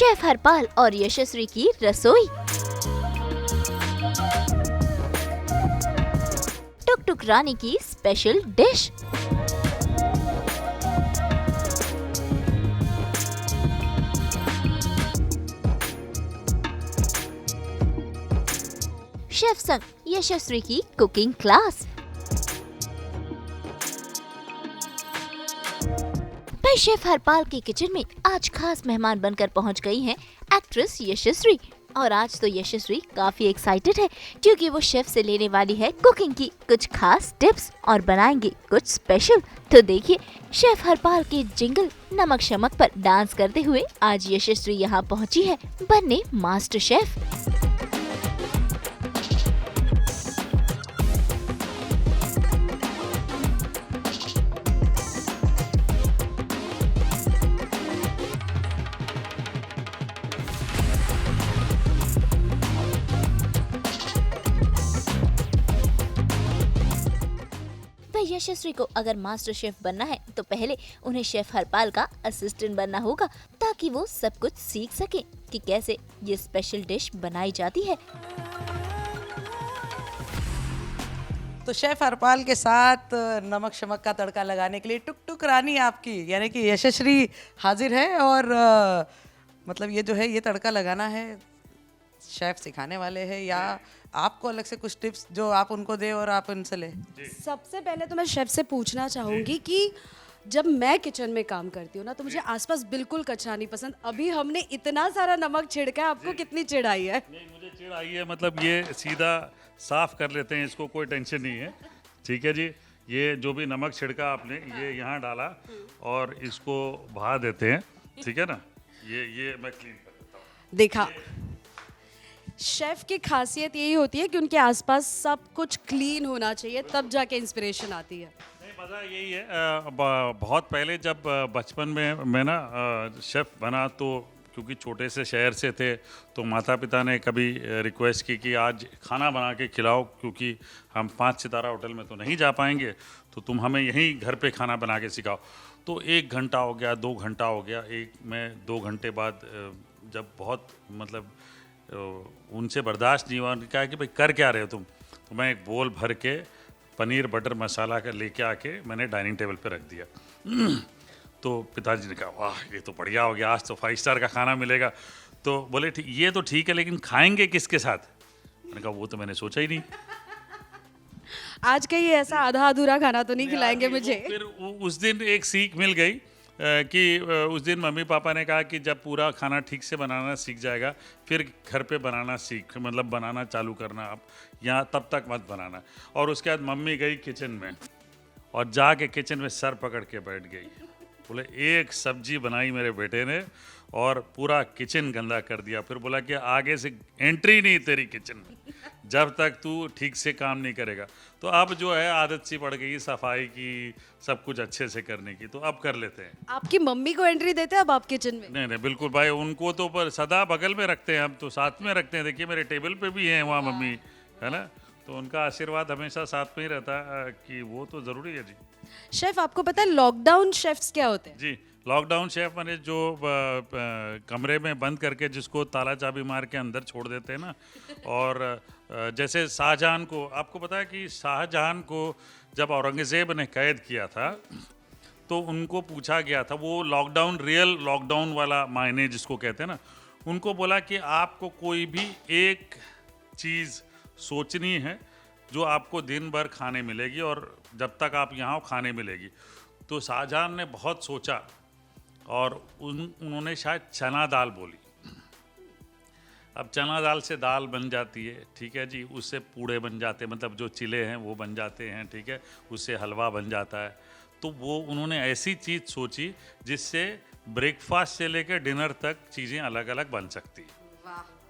Chef Harpal और यशस्वी की रसोई। टुक टुक रानी की स्पेशल डिश। शेफ संग यशस्वी की कुकिंग क्लास। मैं शेफ हरपाल के किचन में आज खास मेहमान बनकर पहुंच गई हैं एक्ट्रेस यशस्वी। और आज तो यशस्वी काफी एक्साइटेड है क्योंकि वो शेफ से लेने वाली है कुकिंग की कुछ खास टिप्स और बनाएंगे कुछ स्पेशल। तो देखिए शेफ हरपाल के जिंगल नमक शमक पर डांस करते हुए आज यशस्वी यहाँ पहुँची है बनने मास्टर शेफ। यशस्वी को अगर मास्टर शेफ बनना है तो पहले उन्हें शेफ हरपाल का असिस्टेंट बनना होगा ताकि वो सब कुछ सीख सके कि कैसे ये स्पेशल डिश बनाई जाती है। तो शेफ हरपाल के साथ नमक शमक का तड़का लगाने के लिए टुक टुक रानी आपकी यानी कि यशस्वी हाजिर है। और मतलब ये जो है ये तड़का लगाना है शेफ सिखाने वाले हैं या आपको अलग से कुछ टिप्स जो आप उनको दे और आप उनसे ले? सबसे पहले तो मैं शेफ से पूछना चाहूँगी कि जब मैं किचन में काम करती हूँ ना तो मुझे आसपास बिल्कुल कचरा नहीं पसंद। अभी हमने इतना सारा नमक छिड़का है, आपको कितनी चिढ़ आई है? नहीं, मुझे चिढ़ आई है, मतलब ये सीधा साफ कर लेते हैं, इसको कोई टेंशन नहीं है। ठीक है जी, ये जो भी नमक छिड़का आपने ये यहाँ डाला और इसको बहा देते हैं। ठीक है ना, ये मैं क्लीन कर देता हूँ। देखा, शेफ की खासियत यही होती है कि उनके आसपास सब कुछ क्लीन होना चाहिए, तब जाके इंस्पिरेशन आती है। नहीं, मज़ा यही है। बहुत पहले जब बचपन में मैं ना शेफ़ बना तो क्योंकि छोटे से शहर से थे तो माता पिता ने कभी रिक्वेस्ट की कि आज खाना बना के खिलाओ क्योंकि हम 5 सितारा होटल में तो नहीं जा पाएंगे, तो तुम हमें यहीं घर पे खाना बना के सिखाओ। तो 1 घंटा हो गया, 2 घंटा हो गया, मैं 2 घंटे बाद जब बहुत मतलब उनसे बर्दाश्त नहीं हुआ, उन्होंने कहा कि भाई कर क्या रहे हो तुम, तो मैं एक बोल भर के पनीर बटर मसाला का लेके आके मैंने डाइनिंग टेबल पे रख दिया। तो पिताजी ने कहा वाह ये तो बढ़िया हो गया, आज तो 5 स्टार का खाना मिलेगा। तो बोले ठीक, ये तो ठीक है लेकिन खाएंगे किसके साथ? मैंने कहा वो तो मैंने सोचा ही नहीं। आज कहीं ऐसा आधा अधूरा खाना तो नहीं खिलाएंगे मुझे? फिर उस दिन एक सीख मिल गई कि उस दिन मम्मी पापा ने कहा कि जब पूरा खाना ठीक से बनाना सीख जाएगा फिर घर पे बनाना सीख, मतलब बनाना चालू करना, आप यहाँ तब तक मत बनाना। और उसके बाद मम्मी गई किचन में और जाके किचन में सर पकड़ के बैठ गई, बोले एक सब्जी बनाई मेरे बेटे ने और पूरा किचन गंदा कर दिया। फिर बोला कि आगे से एंट्री नहीं तेरी किचन में जब तक तू ठीक से काम नहीं करेगा। तो अब जो है आदत सी पड़ गई सफाई की, सब कुछ अच्छे से करने की, तो अब कर लेते हैं। आपकी मम्मी को एंट्री देते हैं अब आप किचन में? नहीं बिल्कुल भाई, उनको तो पर सदा बगल में रखते हैं, हम तो साथ में रखते हैं। देखिए मेरे टेबल पे भी हैं वहाँ मम्मी, है ना, तो उनका आशीर्वाद हमेशा साथ में ही रहता है कि वो तो ज़रूरी है जी। शेफ आपको पता है लॉकडाउन शेफ्स क्या होते हैं? जी, लॉकडाउन शेफ माने जो कमरे में बंद करके जिसको ताला चाबी मार के अंदर छोड़ देते हैं ना। और जैसे शाहजहां को, आपको पता है कि शाहजहां को जब औरंगज़ेब ने कैद किया था तो उनको पूछा गया था, वो लॉकडाउन रियल लॉकडाउन वाला मायने जिसको कहते हैं ना, उनको बोला कि आपको कोई भी एक चीज़ सोचनी है जो आपको दिन भर खाने मिलेगी और जब तक आप यहाँ हो खाने मिलेगी। तो शाहजहां ने बहुत सोचा और उन्होंने शायद चना दाल बोली। अब चना दाल से दाल बन जाती है, ठीक है जी, उससे पूड़े बन जाते हैं, मतलब जो चिले हैं वो बन जाते हैं, ठीक है, उससे हलवा बन जाता है। तो वो उन्होंने ऐसी चीज़ सोची जिससे ब्रेकफास्ट से लेकर डिनर तक चीज़ें अलग अलग बन सकती हैं।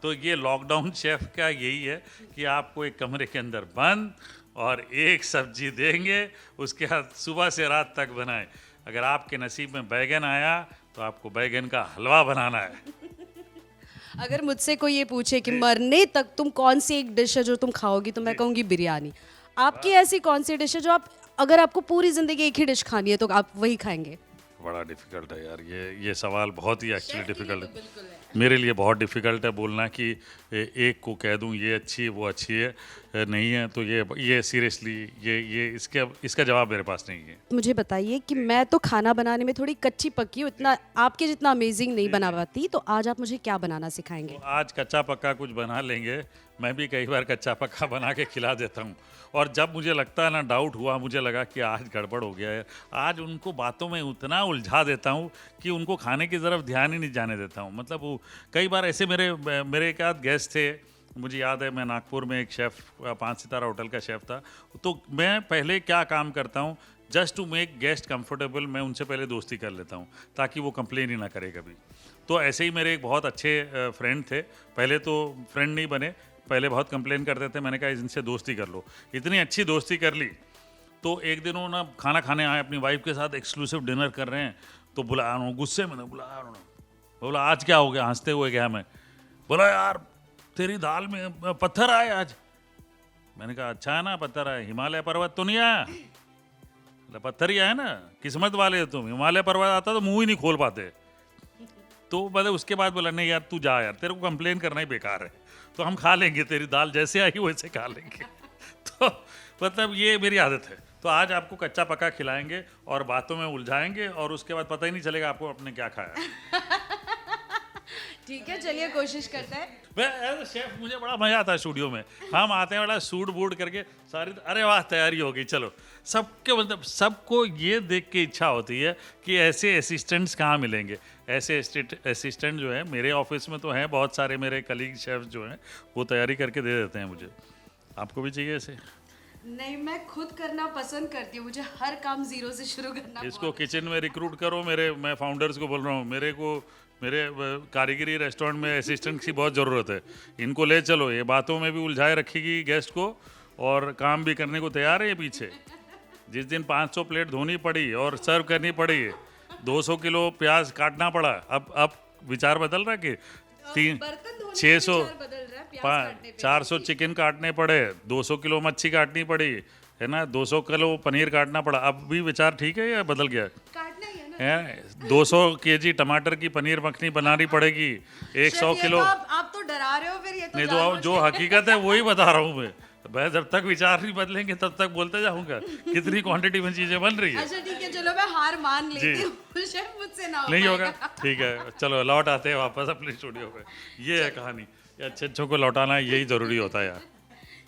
तो ये लॉकडाउन शेफ का यही है कि आपको एक कमरे के अंदर बंद और एक सब्जी देंगे, उसके बाद सुबह से रात तक बनाएं। अगर आपके नसीब में बैगन आया तो आपको बैगन का हलवा बनाना है। अगर मुझसे कोई ये पूछे कि मरने तक तुम कौन सी एक डिश है जो तुम खाओगी, तो मैं कहूँगी बिरयानी। आपकी ऐसी कौन सी डिश है जो आप अगर आपको पूरी जिंदगी एक ही डिश खानी है तो आप वही खाएंगे? बड़ा डिफिकल्ट है यार, ये सवाल बहुत ही एक्चुअली डिफिकल्ट है। मेरे लिए बहुत डिफ़िकल्ट है बोलना कि एक को कह दूं ये अच्छी है वो अच्छी है, नहीं है तो ये सीरियसली ये इसका जवाब मेरे पास नहीं है। मुझे बताइए कि मैं तो खाना बनाने में थोड़ी कच्ची पक्की हूँ, इतना आपके जितना अमेजिंग नहीं बना पाती, तो आज आप मुझे क्या बनाना सिखाएंगे? तो आज कच्चा पक्का कुछ बना लेंगे। मैं भी कई बार कच्चा पक्का बना के खिला देता हूँ, और जब मुझे लगता है ना, डाउट हुआ, मुझे लगा कि आज गड़बड़ हो गया है, आज उनको बातों में उतना उलझा देता हूँ कि उनको खाने की तरफ ध्यान ही नहीं जाने देता हूँ। मतलब वो कई बार ऐसे मेरे एक आध गेस्ट थे, मुझे याद है मैं नागपुर में एक शेफ़ 5 सितारा होटल का शेफ़ था, तो मैं पहले क्या काम करता हूँ, just to make guest comfortable मैं उनसे पहले दोस्ती कर लेता हूँ ताकि वो कंप्लेन ही ना करे कभी। तो ऐसे ही मेरे एक बहुत अच्छे फ्रेंड थे, पहले तो फ्रेंड नहीं बने, पहले बहुत कंप्लेन करते थे, मैंने कहा इनसे दोस्ती कर लो, इतनी अच्छी दोस्ती कर ली। तो एक दिन वो ना खाना खाने आए, अपनी वाइफ के साथ एक्सक्लूसिव डिनर कर रहे हैं, तो बुलाया, गुस्से में बुलाया उन्होंने, बोला आज क्या हो गया, हंसते हुए गया मैं, बोला यार तेरी दाल में पत्थर आए आज। मैंने कहा अच्छा है ना पत्थर आए, हिमालय पर्वत तो नहीं आया? बोला पत्थर ही आया ना, किस्मत वाले हो तुम, हिमालय पर्वत आता तो मुंह ही नहीं खोल पाते। तो मतलब उसके बाद बोला नहीं यार तू जा यार, तेरे को कंप्लेन करना ही बेकार है, तो हम खा लेंगे, तेरी दाल जैसे आई वैसे खा लेंगे। तो मतलब ये मेरी आदत है। तो आज आपको कच्चा पक्का खिलाएंगे और बातों में उलझाएंगे, और उसके बाद पता ही नहीं चलेगा आपको आपने क्या खाया। ठीक है, चलिए कोशिश करते हैं। मैं एज अ शेफ मुझे बड़ा मजा आता है स्टूडियो में, हम आते हैं बड़ा सूट बूट करके सारी, अरे वाह तैयारी हो गई चलो। सबके मतलब सबको ये देख के इच्छा होती है कि ऐसे असिस्टेंट्स कहाँ मिलेंगे। ऐसे असिस्टेंट जो है मेरे ऑफिस में तो हैं बहुत सारे, मेरे कलीग शेफ जो हैं वो तैयारी करके दे देते हैं मुझे। आपको भी चाहिए ऐसे? नहीं, मैं खुद करना पसंद करती हूँ, मुझे हर काम जीरो से शुरू करना। इसको किचन में रिक्रूट करो, मैं फाउंडर्स को बोल रहा हूँ, मेरे कारीगरी रेस्टोरेंट में असिस्टेंट की बहुत ज़रूरत है, इनको ले चलो, ये बातों में भी उलझाए रखेगी गेस्ट को और काम भी करने को तैयार है ये पीछे। जिस दिन 500 प्लेट धोनी पड़ी और सर्व करनी पड़ी, 200 किलो प्याज काटना पड़ा, अब विचार बदल रहा कि 600 400 चिकन काटने पड़े, 200 किलो मच्छी काटनी पड़ी है ना, 200 किलो पनीर काटना पड़ा, अब भी विचार ठीक है या बदल गया? काटना ही है ना। 200 केजी टमाटर की पनीर मखनी बनानी पड़ेगी, 100 किलो। आप तो डरा रहे हो फिर, ये तो नहीं तो जो हकीकत है वही बता रहा हूँ मैं जब तक विचार नहीं बदलेंगे तब तक बोलते जाऊंगा कितनी क्वांटिटी में चीजें बन रही है। अच्छा ठीक है, चलो मैं हार मान लेती हूँ, शेफ मुझसे ना नहीं होगा, ठीक है चलो लौट आते हैं वापस अपने स्टूडियो पे। ये है कहानी, ये अच्छे को लौटाना यही जरूरी होता है यार।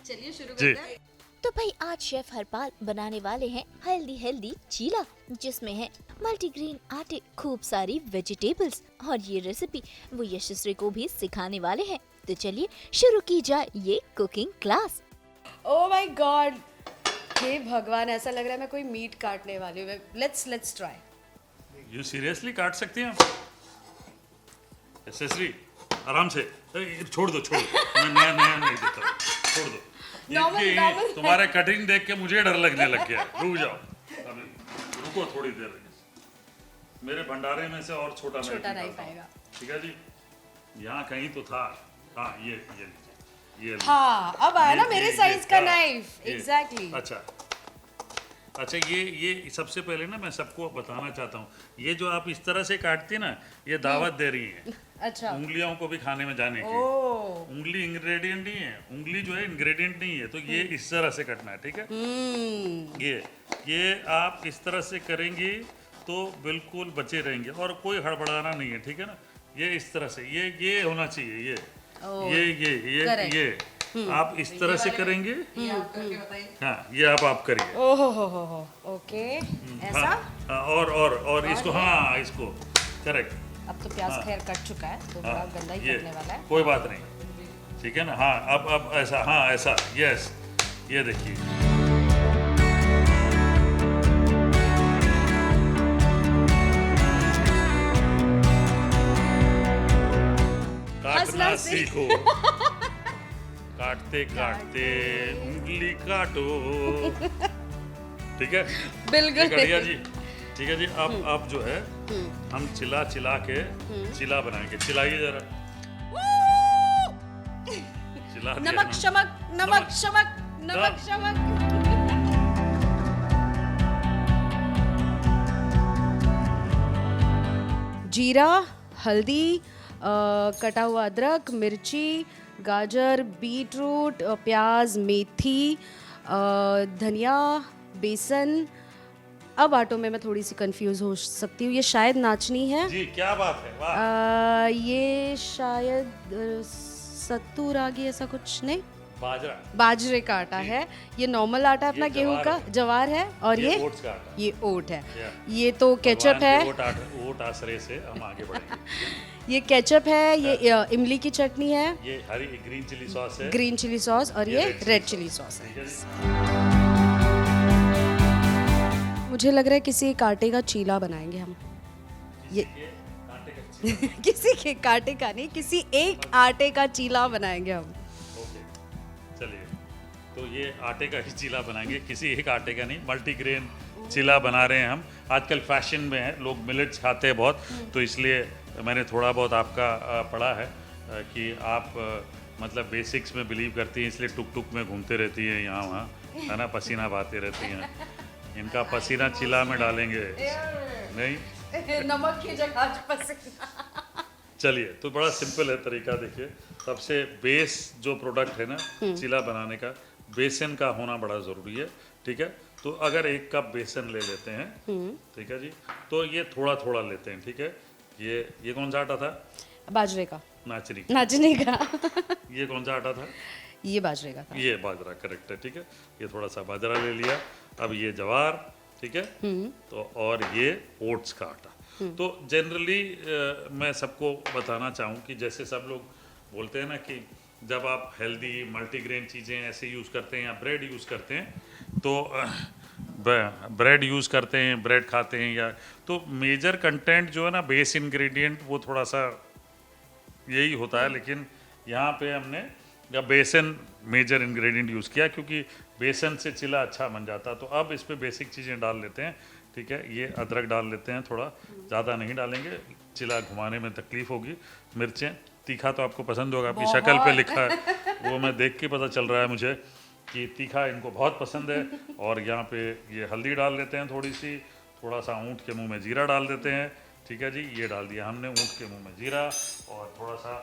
चलिए शुरू करते हैं। तो भाई आज शेफ हरपाल बनाने वाले हैं हेल्दी चीला, जिसमें है मल्टीग्रेन आटे, खूब सारी वेजिटेबल्स, और ये रेसिपी वो यशस्वी को भी सिखाने वाले हैं। तो चलिए शुरू की जाए ये cooking class. Oh my god, हे भगवान, ऐसा लग रहा है मैं कोई मीट काटने वाली हूँ। Let's try. यू सीरियसली काट सकती हैं यशस्वी? आराम से छोड़ दो, मैं नया नहीं देता, छोड़ दो। Normal तुम्हारे कटिंग देख के मुझे डर लगने लग गया। रुक जाओ, अभी रुको थोड़ी देर, मेरे भंडारे में से और छोटा नहीं पाएगा। ठीक है जी, यहाँ कहीं तो था, हाँ ये लीजिए, ये हाँ अब आया ना मेरे साइज का हाँ, नाइफ। एग्जैक्टली। अच्छा ये सबसे पहले ना मैं सबको बताना चाहता हूँ, ये जो आप इस तरह से काटती ना, ये दावत दे रही है अच्छा, उंगलियों को भी खाने में जाने की। उंगली इंग्रेडिएंट नहीं है, उंगली जो है इंग्रेडिएंट नहीं है, तो ये इस तरह से कटना है, ठीक है? ये आप इस तरह से करेंगी तो बिल्कुल बचे रहेंगे और कोई हड़बड़ाना नहीं है, ठीक है ना? ये इस तरह से ये होना चाहिए, ये आप इस तरह से करेंगे। हाँ ये आप करिए। ओहो ओके, ऐसा। हाँ, और इसको, हाँ इसको करेक्ट। अब तो प्याज खैर कट चुका है तो बड़ा गंदा ही करने वाला है। कोई बात नहीं, ठीक है ना? हाँ अब ऐसा, हाँ ऐसा, यस, ये देखिए काटना सीखो, काटते काटते उंगली काटो, ठीक है? बिल्कुल कड़िया जी, ठीक है जी। अब जो है हम चिला के चिला बनाएंगे। चिलाइए जरा, चिला दिया नमक ना। शमक, नमक शमक, नमक शमक। जीरा, हल्दी, कटा हुआ अदरक, मिर्ची, गाजर, बीटरूट, प्याज, मेथी, धनिया, बेसन। अब आटों में मैं थोड़ी सी कंफ्यूज हो सकती हूँ, ये शायद नाचनी है। जी क्या बात है, वाह। ये शायद सत्तू रागी ऐसा कुछ नहीं, बाजरा, बाजरे का आटा है। ये नॉर्मल आटा अपना गेहूं का, जवार है। और ये ओट्स का आटा, ये ओट है। या। ये तो केचप है, ओट आसरे से हम आगे बढ़ेंगे। ये केचप है, ये इमली की चटनी है, ये हरी ग्रीन चिली सॉस है, ग्रीन चिली सॉस, और ये रेड रेड चिली सॉस है। ठीक है जी। मुझे लग रहा है किसी एक आटे का चीला बनाएंगे हम। ये ये कांटे का किसी के कांटे का नहीं, किसी एक आटे का चीला बनाएंगे हम। ओके, चलिए, तो ये आटे का ही चीला बनाएंगे, किसी एक आटे का नहीं, मल्टीग्रेन चीला बना रहे हैं हम। आजकल फैशन में है, लोग मिलेट्स खाते हैं बहुत, तो इसलिए मैंने थोड़ा बहुत आपका पढ़ा है कि आप मतलब बेसिक्स में बिलीव करती हैं, इसलिए टुक टुक में घूमते रहती हैं यहाँ वहाँ, है ना, पसीना बहाते रहती हैं। इनका पसीना चीला में डालेंगे नहीं, नमक की जगह पसीना। चलिए, तो बड़ा सिंपल है तरीका। देखिए, सबसे बेस जो प्रोडक्ट है ना चीला बनाने का, बेसन का होना बड़ा ज़रूरी है। ठीक है, तो अगर 1 कप बेसन ले लेते हैं, ठीक है जी, तो ये थोड़ा थोड़ा लेते हैं। ठीक है, ये कौन सा आटा था? बाजरे का, नाचनी। नाचने का। ये कौन सा आटा था? ये बाजरे का था। ये बाजरा, करेक्ट है। ठीक है, ये थोड़ा सा बाजरा ले लिया। अब ये जवार, ठीक है, तो और ये ओट्स का आटा। तो जनरली मैं सबको बताना चाहूँ कि जैसे सब लोग बोलते हैं ना कि जब आप हेल्दी मल्टीग्रेन चीज़ें ऐसे यूज़ करते हैं या ब्रेड यूज़ करते हैं, तो ब्रेड यूज़ करते हैं, ब्रेड खाते हैं, या तो मेजर कंटेंट जो है ना, बेस इंग्रेडिएंट, वो थोड़ा सा यही होता है। लेकिन यहाँ पे हमने या बेसन मेजर इंग्रेडिएंट यूज़ किया, क्योंकि बेसन से चिला अच्छा बन जाता। तो अब इस पे बेसिक चीज़ें डाल लेते हैं। ठीक है, ये अदरक डाल लेते हैं, थोड़ा ज़्यादा नहीं डालेंगे, चिला घुमाने में तकलीफ होगी। मिर्चें, तीखा तो आपको पसंद होगा, आपकी शक्ल पे लिखा है, वो मैं देख के पता चल रहा है मुझे कि तीखा इनको बहुत पसंद है। और यहाँ पे ये हल्दी डाल लेते हैं थोड़ी सी, थोड़ा सा ऊँट के मुँह में जीरा डाल देते हैं। ठीक है जी, ये डाल दिया हमने ऊँट के मुँह में जीरा, और थोड़ा सा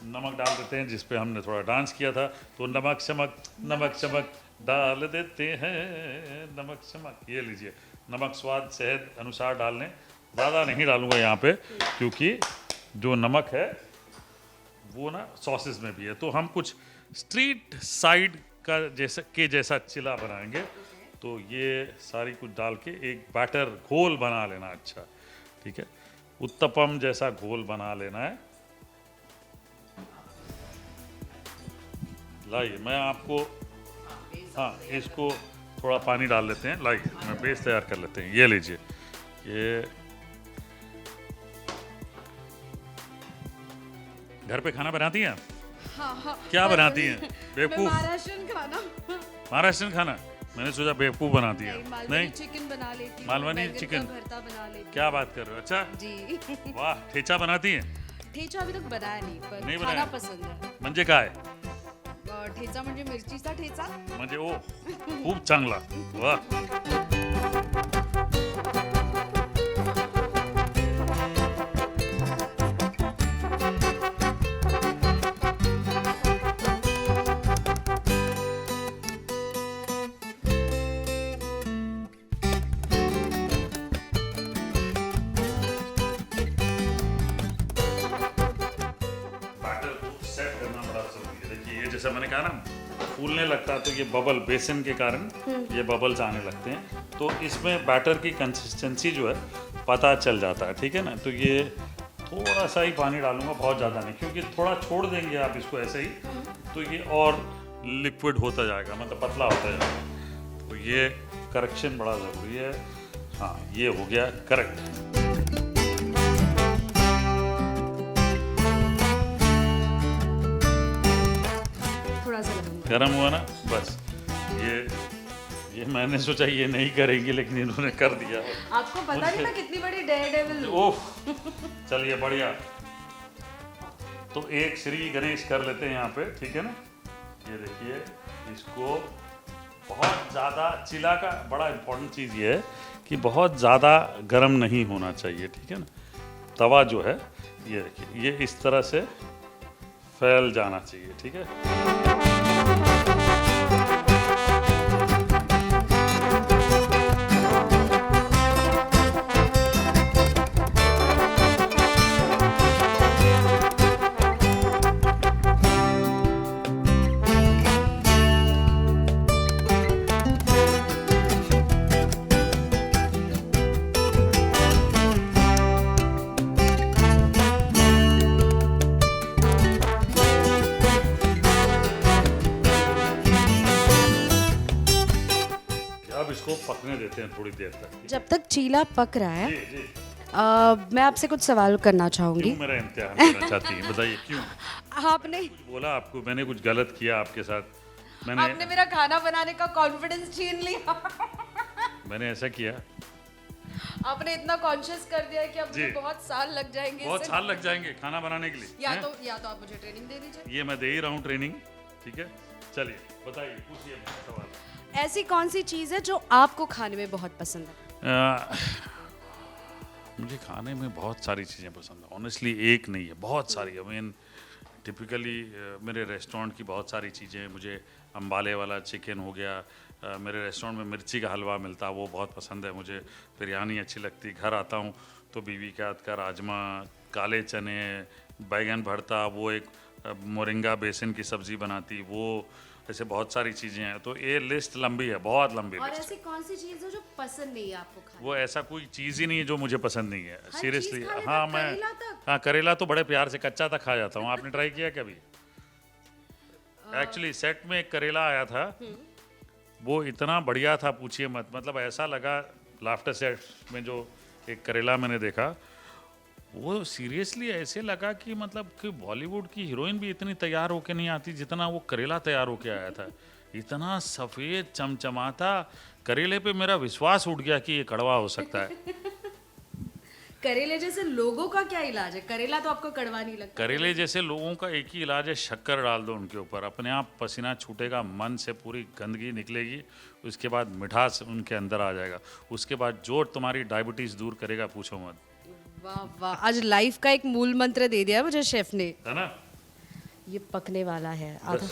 नमक डाल देते हैं, जिस पे हमने थोड़ा डांस किया था। तो नमक शमक डाल देते हैं, नमक शमक। ये लीजिए, नमक स्वाद सेहत अनुसार डाल लें, ज़्यादा नहीं डालूंगा यहाँ पे, क्योंकि जो नमक है वो ना सॉसेस में भी है। तो हम कुछ स्ट्रीट साइड का जैसा चिला बनाएंगे। तो ये सारी कुछ डाल के एक बैटर घोल बना लेना। अच्छा, ठीक है, उत्तपम जैसा घोल बना लेना है। लाइए, मैं आपको, हाँ, इसको थोड़ा पानी डाल लेते हैं। लाइए, मैं बेस तैयार कर लेते हैं। ये लीजिए, ये घर पे खाना बनाती हैं आप? हाँ, क्या बनाती हैं? बेवकूफ। महाराष्ट्रन खाना। महाराष्ट्रन खाना? मैंने सोचा बेवकूफ बनाती है। नहीं, चिकन बना लेती हूँ, मालवनी बैंगन का चिकन। भरता बना लेती हूँ। क्या बात कर रहे हो? अच्छा जी। वाह, ठेचा बनाती हैं? ठेचा अभी तक बनाया नहीं, पर नहीं खाना बनाया? पसंद है। म्हणजे काय? ठेचा म्हणजे मिरचीचा ठेचा। म्हणजे ओ खूप चांगला, वाह। बैटर को सेट करना बड़ा जरूरी है। देखिए, ये जैसा मैंने कहा ना, फूलने लगता है, तो ये बबल, बेसन के कारण ये बबल्स आने लगते हैं। तो इसमें बैटर की कंसिस्टेंसी जो है पता चल जाता है। ठीक है ना, तो ये थोड़ा सा ही पानी डालूंगा, बहुत ज़्यादा नहीं, क्योंकि थोड़ा छोड़ देंगे आप इसको ऐसे ही, तो ये और लिक्विड होता जाएगा, मतलब पतला होता जाएगा। तो ये करेक्शन बड़ा ज़रूरी है। हाँ, ये हो गया करेक्ट। थोड़ा सा गर्म हुआ ना, बस। ये मैंने सोचा ये नहीं करेंगे, लेकिन इन्होंने कर दिया। आपको पता नहीं मैं कितनी बड़ी डेयरडेविल हूँ। ओह, चलिए बढ़िया। तो एक श्री गणेश कर लेते हैं यहाँ पे, ठीक है ना। ये देखिए, इसको बहुत ज़्यादा, चिला का बड़ा इम्पोर्टेंट चीज़ ये है कि बहुत ज़्यादा गर्म नहीं होना चाहिए। ठीक है ना, तवा जो है ये देखिए, ये इस तरह से फैल जाना चाहिए, ठीक है। अब इसको पकने देते हैं थोड़ी देर तक। जब तक चीला पक रहा है, जी जी। मैं आपसे कुछ सवाल करना चाहूंगी। क्यों मेरा इम्तिहान करना चाहती हैं, बताइए क्यों? आपने बोला आपको मैंने कुछ गलत किया आपके साथ? आपने मेरा खाना बनाने का कॉन्फिडेंस छीन लिया। मैंने ऐसा किया? आपने इतना कॉन्शियस कर दिया कि अब मुझे जी। बहुत साल लग जाएंगे बहुत इससे। साल लग जाएंगे खाना बनाने के लिए। या हैं? तो आप मुझे ट्रेनिंग दे दीजिए। ये मैं दे ही रहा हूँ ट्रेनिंग, ठीक है। चलिए बताइए, पूछिए मेरा सवाल। ऐसी कौन सी चीज़ है जो आपको खाने में बहुत पसंद है? मुझे खाने में बहुत सारी चीज़ें पसंद है, ऑनेस्टली एक नहीं है, बहुत सारी। आई मीन टिपिकली मेरे रेस्टोरेंट की बहुत सारी चीज़ें, मुझे अम्बाले वाला चिकन हो गया, मेरे रेस्टोरेंट में मिर्ची का हलवा मिलता है, वो बहुत पसंद है मुझे। बिरयानी अच्छी लगती, घर आता हूँ तो बीवी के हाथ का राजमा, काले चने, बैगन भरता, वो एक मोरिंगा बेसन की सब्ज़ी बनाती, वो ऐसे बहुत सारी चीज़ें हैं। तो ये लिस्ट लंबी है, बहुत लंबी और लिस्ट। ऐसी कौन सी चीज़ है जो पसंद नहीं है आपको खाने? वो ऐसा कोई चीज़ ही नहीं है जो मुझे पसंद नहीं है, सीरियसली। चीज़ खा लेते हाँ हैं, मैं करेला तक? हाँ करेला तो बड़े प्यार से कच्चा तक खा जाता हूँ। आपने ट्राई किया कभी? एक्चुअली सेट में एक करेला आया था, वो इतना बढ़िया था पूछिए मत। मतलब ऐसा लगा, लाफ्टर सेट में जो एक करेला मैंने देखा, वो सीरियसली ऐसे लगा कि मतलब कि बॉलीवुड की हीरोइन भी इतनी तैयार होके नहीं आती जितना वो करेला तैयार होके आया था। इतना सफ़ेद चमचमाता करेले पे मेरा विश्वास उठ गया कि ये कड़वा हो सकता है। करेले जैसे लोगों का क्या इलाज है? करेला तो आपको कड़वा नहीं लगता। करेले जैसे लोगों का एक ही इलाज है, शक्कर डाल दो उनके ऊपर, अपने आप पसीना छूटेगा, मन से पूरी गंदगी निकलेगी, उसके बाद मिठास उनके अंदर आ जाएगा, उसके बाद जो तुम्हारी डायबिटीज़ दूर करेगा पूछो मत। वाह वाह, आज लाइफ का एक मूल मंत्र दे दिया मुझे शेफ ने। है ना? ये पकने वाला है आधा।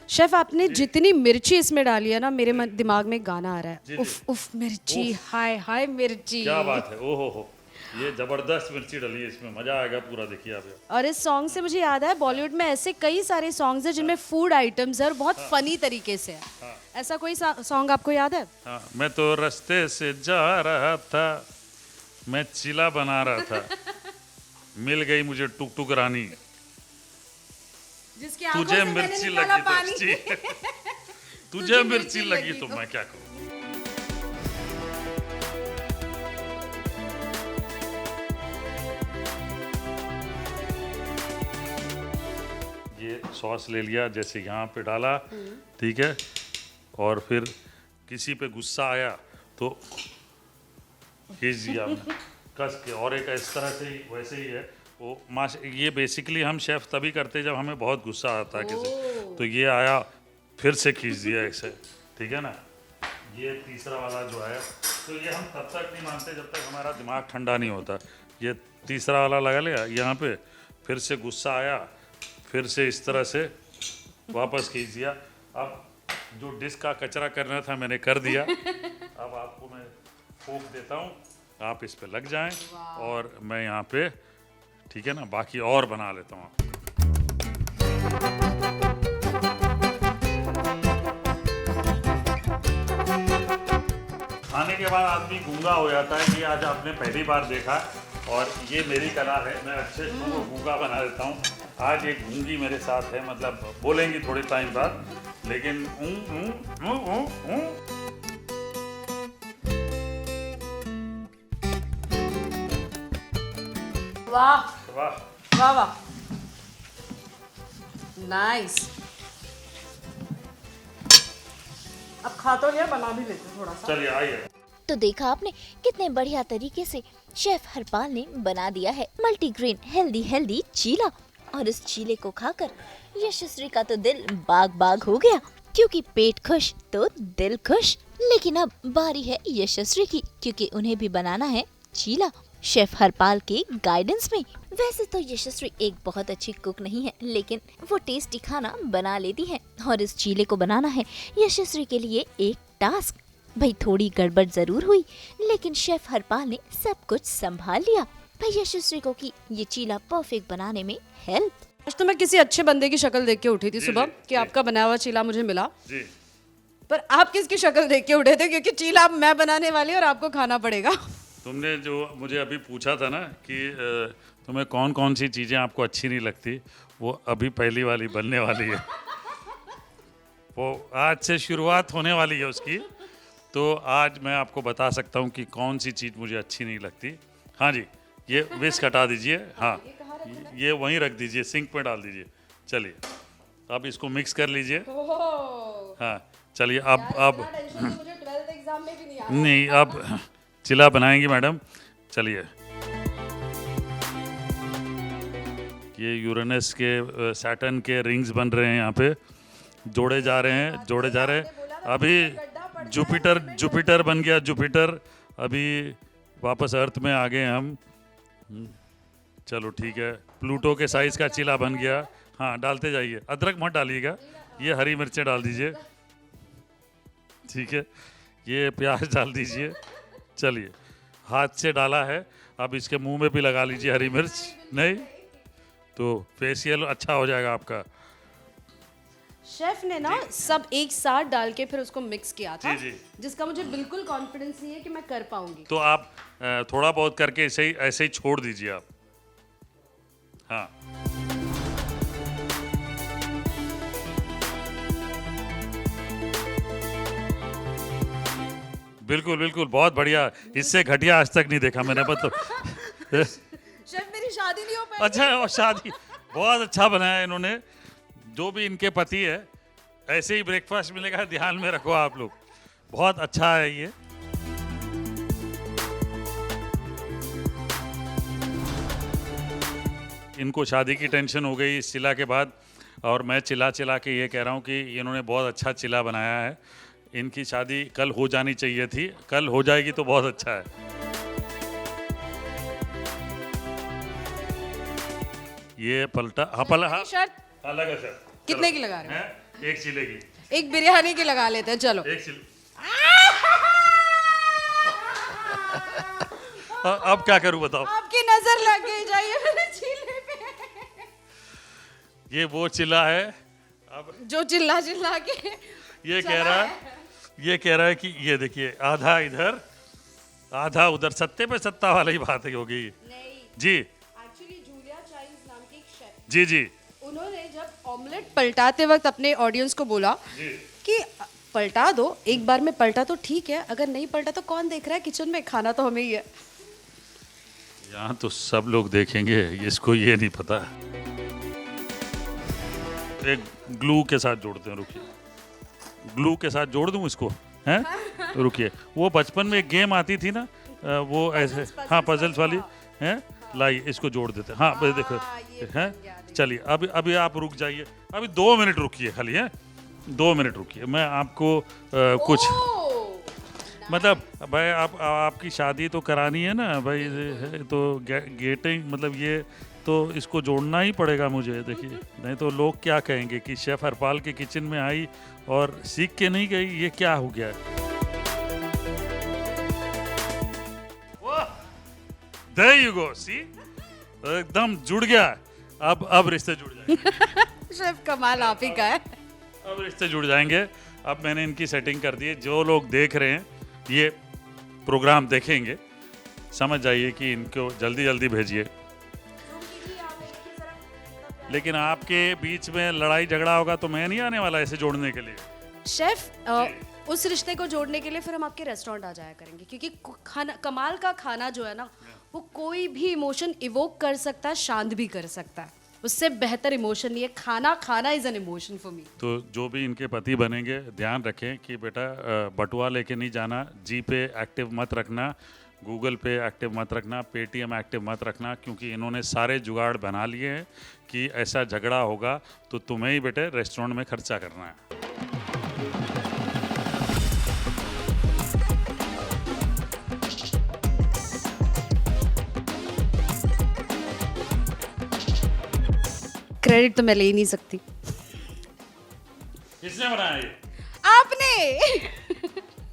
शेफ आपने जितनी मिर्ची इसमें डाली है ना, मेरे दिमाग में गाना आ रहा है। उफ उफ मिर्ची, हाय हाय मिर्ची। क्या बात है, ओहो हो, ये जबरदस्त मिर्ची डली है इसमें, मजा आएगा पूरा, देखिए आप। और इस सॉन्ग से मुझे याद है, बॉलीवुड में ऐसे कई सारे सॉन्ग्स हैं जिनमें फूड आइटम्स है और बहुत फनी तरीके से है। ऐसा कोई सॉन्ग आपको याद है? हाँ, मैं तो रास्ते से जा रहा था, मैं चिला बना रहा था, मिल गई मुझे टुक टुक रानी, जिसकी आंखों तुझे से मैंने मिर्ची निकाला लगी पानी। तो जी, तुझे मिर्ची लगी तो मैं क्या करूँ। ये सॉस ले लिया, जैसे यहाँ पे डाला, ठीक है, और फिर किसी पे गुस्सा आया तो खींच दिया कस के, और एक इस तरह से ही वैसे ही है वो ये बेसिकली हम शेफ तभी करते हैं जब हमें बहुत गुस्सा आता है किसी, तो ये आया फिर से खींच दिया ऐसे, ठीक है ना। ये तीसरा वाला जो है, तो ये हम तब तक नहीं मानते जब तक हमारा दिमाग ठंडा नहीं होता। ये तीसरा वाला लगा लिया यहाँ पे, फिर से गुस्सा आया, फिर से इस तरह से वापस खींच दिया। अब जो डिश का कचरा करना था मैंने कर दिया, अब आपको मैं फूंक देता हूँ, आप इस पे लग जाएं, और मैं यहाँ पे, ठीक है ना, बाकी और बना लेता हूँ। खाने के बाद आदमी गूंगा हो जाता है कि आज आपने पहली बार देखा, और ये मेरी कला है, मैं अच्छे को गूंगा बना देता हूँ। आज एक गूंगी मेरे साथ है, मतलब बोलेंगी थोड़े टाइम बाद, लेकिन वाह वाह, वाह वाह, नाइस। अब खा तो लिया, बना भी लेते थोड़ा सा। चलिए आइए। तो देखा आपने कितने बढ़िया तरीके से शेफ हरपाल ने बना दिया है मल्टीग्रेन हेल्दी चीला, और इस चीले को खाकर यशस्वी का तो दिल बाग बाग हो गया। क्योंकि पेट खुश तो दिल खुश। लेकिन अब बारी है यशस्वी की, क्योंकि उन्हें भी बनाना है चीला शेफ हरपाल के गाइडेंस में। वैसे तो यशस्वी एक बहुत अच्छी कुक नहीं है, लेकिन वो टेस्टी खाना बना लेती है और इस चीले को बनाना है यशस्वी के लिए एक टास्क। भाई थोड़ी गड़बड़ जरूर हुई, लेकिन शेफ हरपाल ने सब कुछ संभाल लिया। भाई यशस्वी को की ये चीला परफेक्ट बनाने में हेल्प। आज तो मैं किसी अच्छे बंदे की शक्ल देख के उठी थी सुबह कि आपका बना हुआ चीला मुझे मिला, जी पर आप किसकी शक्ल देख के उठे थे? क्योंकि चीला अब मैं बनाने वाली और आपको खाना पड़ेगा। तुमने जो मुझे अभी पूछा था ना कि तुम्हें कौन कौन सी चीज़ें आपको अच्छी नहीं लगती, वो अभी पहली वाली बनने वाली है। वो आज से शुरुआत होने वाली है उसकी। तो आज मैं आपको बता सकता हूँ कि कौन सी चीज़ मुझे अच्छी नहीं लगती। हाँ जी, ये विस्क हटा दीजिए। हाँ, ये वहीं रख दीजिए, सिंक में डाल दीजिए। चलिए अब इसको मिक्स कर लीजिए। हाँ चलिए अब नहीं, अब चिला बनाएंगी मैडम। चलिए, ये यूरेनस के सैटर्न के रिंग्स बन रहे हैं, यहाँ पे जोड़े जा रहे हैं। अभी जुपिटर बन गया, जुपिटर। अभी वापस अर्थ में आ गए हम। चलो ठीक है, प्लूटो के साइज का चिला बन गया। हाँ डालते जाइए, अदरक मत डालिएगा, ये हरी मिर्चें डाल दीजिए। ठीक है, ये प्याज डाल दीजिए। चलिए, हाथ से डाला है, अब इसके मुंह में भी लगा लीजिए हरी मिर्च। नहीं तो फेशियल अच्छा हो जाएगा आपका। शेफ ने ना सब एक साथ डाल के फिर उसको मिक्स किया था, जी। जिसका मुझे बिल्कुल कॉन्फिडेंस नहीं है कि मैं कर पाऊंगी। तो आप थोड़ा बहुत करके ऐसे ही छोड़ दीजिए आप। हाँ बिल्कुल बिल्कुल, बहुत बढ़िया। इससे घटिया आज तक नहीं देखा मैंने। मतलब शेफ मेरी शादी नहीं हो पाई। अच्छा, और शादी बहुत अच्छा बनाया इन्होंने। जो भी इनके पति है, ऐसे ही ब्रेकफास्ट मिलेगा, ध्यान में रखो आप लोग। बहुत अच्छा है ये। इनको शादी की टेंशन हो गई इस चिला के बाद, और मैं चिला के ये कह रहा हूँ कि इन्होंने बहुत अच्छा चिला बनाया है। इनकी शादी कल हो जानी चाहिए थी, कल हो जाएगी तो बहुत अच्छा है। ये पलटा, हाँ हाँ शर्त अलग है सर। कितने की लगा रहे हैं? एक चिले की। एक बिरयानी की लगा लेते हैं, चलो। एक चिले। अब क्या करूं बताओ? आपकी नजर लग गई, जाइए मेरे चीले पे। ये वो चिल्ला है अब जो चिल्ला के ये कह रहा है कि ये देखिए, आधा इधर आधा उधर, सत्ते पे सत्ता वाली बात हो गई। जी एक्चुअली जूलिया चाइल्ड नाम की एक शेफ, जी उन्होंने जब ऑमलेट पलटाते वक्त अपने ऑडियंस को बोला कि पलटा दो, एक बार में पलटा तो ठीक है, अगर नहीं पलटा तो कौन देख रहा है किचन में, खाना तो हमें ही है। यहाँ तो सब लोग देखेंगे, इसको ये नहीं पता। एक ग्लू के साथ जोड़ते हैं, रुकिए, ग्लू के साथ जोड़ दूं इसको, हैं? रुकिए, वो बचपन में एक गेम आती थी ना, वो ऐसे, हाँ पजल्स वाली, हैं? लाइए इसको जोड़ देते हैं। हाँ बस देखो, हैं? चलिए अभी आप रुक जाइए, अभी 2 मिनट रुकिए खाली, हैं? 2 मिनट रुकिए, मैं आपको कुछ मतलब भाई आपकी शादी तो करानी है ना भाई, तो गेटिंग मतलब ये तो इसको जोड़ना ही पड़ेगा मुझे। देखिए, नहीं तो लोग क्या कहेंगे कि शेफ हरपाल के किचन में आई और सीख के नहीं गई, ये क्या हो गया है? There you go, see? एकदम जुड़ गया। अब रिश्ते जुड़ जाएंगे। शेफ कमाल आप ही का है। अब रिश्ते जुड़ जाएंगे। अब मैंने इनकी सेटिंग कर दी है। जो लोग देख रहे हैं ये प्रोग्राम देखेंगे, समझ जाइए कि इनको जल्दी जल्दी भेजिए। लेकिन आपके बीच में लड़ाई झगड़ा होगा तो मैं नहीं आने वाला इसे जोड़ने के लिए। शेफ उस रिश्ते को जोड़ने के लिए फिर हम आपके रेस्टोरेंट आ जाया करेंगे, क्योंकि खाना, कमाल का खाना जो है ना, वो कोई भी इमोशन इवोक कर सकता है, शांत भी कर सकता है। उससे बेहतर इमोशन नहीं है। खाना is an emotion for me. तो जो भी इनके पति बनेंगे, ध्यान रखें कि बेटा बटुआ लेके नहीं जाना, जी पे एक्टिव मत रखना, गूगल पे एक्टिव मत रखना, पेटीएम एक्टिव मत रखना, क्योंकि इन्होंने सारे जुगाड़ बना लिए हैं कि ऐसा झगड़ा होगा तो तुम्हें ही बेटे रेस्टोरेंट में खर्चा करना है। क्रेडिट तो मैं ले ही नहीं सकती। किसने बनाया ये? आपने।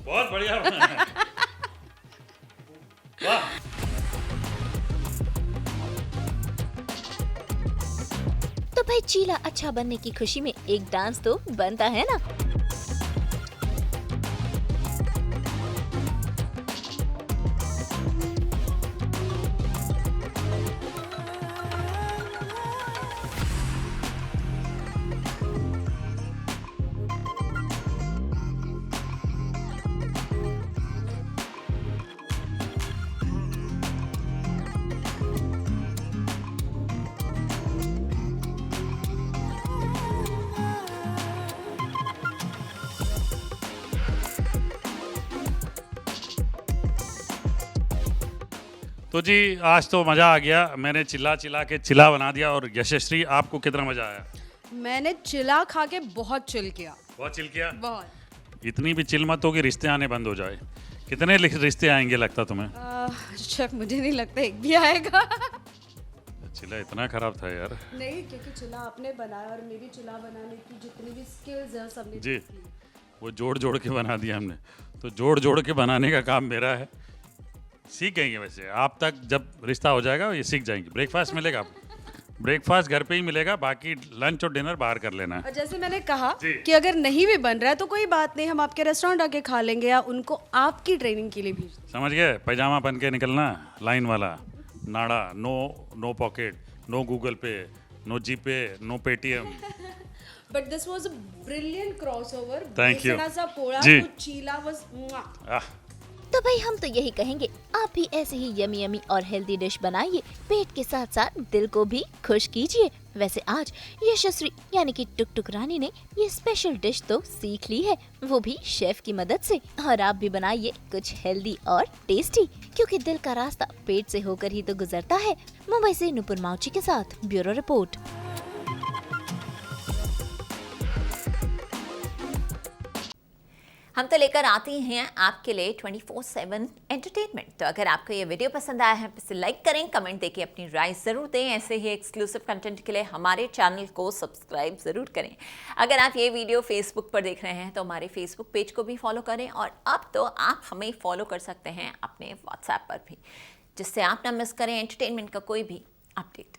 बहुत बढ़िया बनाया। वाह। तो भाई चीला अच्छा बनने की खुशी में एक डांस तो बनता है ना। तो जी आज तो मज़ा आ गया, मैंने चिल्ला चिल्ला के चिल्ला बना दिया। और यशस्वी आपको कितना मज़ा आया? मैंने चिला खा के बहुत चिल किया। बहुत चिल किया? बहुत। इतनी भी चिल मत हो कि रिश्ते आने बंद हो जाए। कितने रिश्ते आएंगे लगता तुम्हें? शेफ मुझे नहीं लगता एक भी आएगा। चिल्ला इतना खराब था यार। नहीं, क्योंकि चिला आपने बनाया और मेरी चिला बनाने की जितनी भी स्किल्स है सबने जी, वो जोड़ जोड़ के बना दिया हमने, तो जोड़ जोड़ के बनाने का काम मेरा है। सीख गएंगे वैसे, आप तक जब रिश्ता हो जाएगा ये सीख जाएंगे। ब्रेकफास्ट मिलेगा, ब्रेकफास्ट घर पे ही मिलेगा, बाकी लंच और डिनर बाहर कर लेना है। और जैसे मैंने कहा जी। कि अगर नहीं भी बन रहा है तो कोई बात नहीं, हम आपके रेस्टोरेंट आके खा लेंगे या उनको आपकी ट्रेनिंग के लिए भेज देंगे। समझ गए? पैजामा पहन के निकलना, लाइन वाला, नाड़ा, no pocket, no Google Pay, no GPay, no Paytm. But this was a brilliant crossover. Thank you. सा पोड़ा जी। तो चीला वाज। तो भाई हम तो यही कहेंगे, आप भी ऐसे ही यमी यमी और हेल्दी डिश बनाइए, पेट के साथ साथ दिल को भी खुश कीजिए। वैसे आज यशस्वी यानी कि टुक टुक रानी ने ये स्पेशल डिश तो सीख ली है, वो भी शेफ की मदद से। और आप भी बनाइए कुछ हेल्दी और टेस्टी, क्योंकि दिल का रास्ता पेट से होकर ही तो गुजरता है। मुंबई से नुपुर माउची के साथ ब्यूरो रिपोर्ट। हम तो लेकर आते हैं आपके लिए 24/7 एंटरटेनमेंट। तो अगर आपको ये वीडियो पसंद आया है तो इसे लाइक करें, कमेंट देके अपनी राय ज़रूर दें। ऐसे ही एक्सक्लूसिव कंटेंट के लिए हमारे चैनल को सब्सक्राइब ज़रूर करें। अगर आप ये वीडियो फेसबुक पर देख रहे हैं तो हमारे फेसबुक पेज को भी फॉलो करें, और अब तो आप हमें फॉलो कर सकते हैं अपने व्हाट्सएप पर भी, जिससे आप ना मिस करें एंटरटेनमेंट का कोई भी अपडेट।